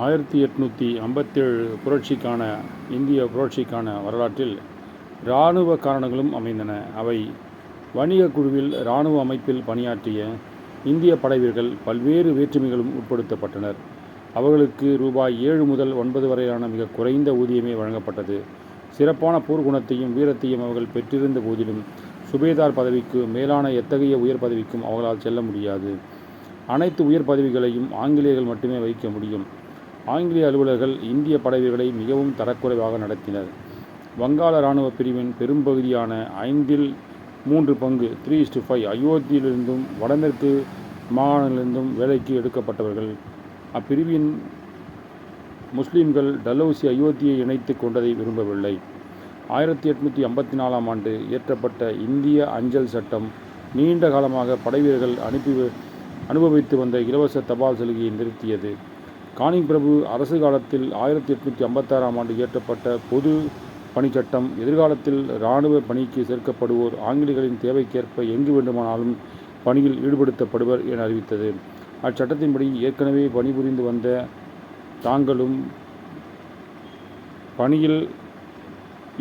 1857 புரட்சிக்கான இந்திய புரட்சிக்கான வரலாற்றில் இராணுவ காரணங்களும் அமைந்தன. அவை வணிகக் குழுவில் இராணுவ அமைப்பில் பணியாற்றிய இந்திய படைவீரர்கள் பல்வேறு வேற்றுமைகளும் உட்படுத்தப்பட்டனர். அவர்களுக்கு ரூபாய் 7 முதல் 9 வரையிலான மிக குறைந்த ஊதியமே வழங்கப்பட்டது. சிறப்பான போர்க்குணத்தையும் வீரத்தையும் அவர்கள் பெற்றிருந்த போதிலும் சுபேதார் பதவிக்கு மேலான எத்தகைய உயர் பதவிக்கும் அவர்களால் செல்ல முடியாது. அனைத்து உயர் பதவிகளையும் ஆங்கிலேயர்கள் மட்டுமே வகிக்க முடியும். ஆங்கிலேய அலுவலர்கள் இந்திய படைவீரர்களை மிகவும் தரக்குறைவாக நடத்தினர். வங்காள இராணுவ பிரிவின் பெரும்பகுதியான 3 பங்கு 3:5 அயோத்தியிலிருந்தும் வடமேற்கு மாகாணங்களிலிருந்தும் வேலைக்கு எடுக்கப்பட்டவர்கள். அப்பிரிவின் முஸ்லிம்கள் டல்ஹௌசி அயோத்தியை இணைத்து கொண்டதை விரும்பவில்லை. 1854 ஆண்டு இயற்றப்பட்ட இந்திய அஞ்சல் சட்டம் நீண்ட காலமாக படைவீரர்கள் அனுபவித்து வந்த இலவச தபால் சலுகையை நிறுத்தியது. கானிங் பிரபு அரசு காலத்தில் 1856 ஆண்டு இயற்றப்பட்ட பொது பணிச்சட்டம் எதிர்காலத்தில் இராணுவ பணிக்கு சேர்க்கப்படுவோர் ஆங்கிலேயர்களின் தேவைக்கேற்ப எங்கு வேண்டுமானாலும் பணியில் ஈடுபடுத்தப்படுவர் என அறிவித்தது. அச்சட்டத்தின்படி ஏற்கனவே பணிபுரிந்து வந்த தாங்களும் பணியில்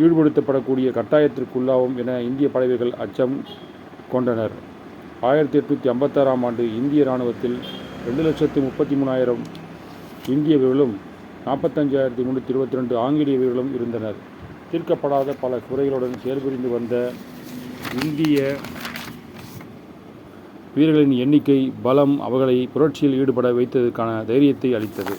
ஈடுபடுத்தப்படக்கூடிய கட்டாயத்திற்குள்ளாகும் என இந்திய படைவீரர்கள் அச்சம் கொண்டனர். 1856 ஆண்டு இந்திய இராணுவத்தில் 2,33,000 இந்திய வீரர்களும் 45,322 ஆங்கிலேய வீரர்களும் இருந்தனர். தீர்க்கப்படாத பல குறைகளுடன் செயல்புரிந்து வந்த இந்திய வீரர்களின் எண்ணிக்கை பலம் அவர்களை புரட்சியில் ஈடுபட வைத்ததற்கான தைரியத்தை அளித்தது.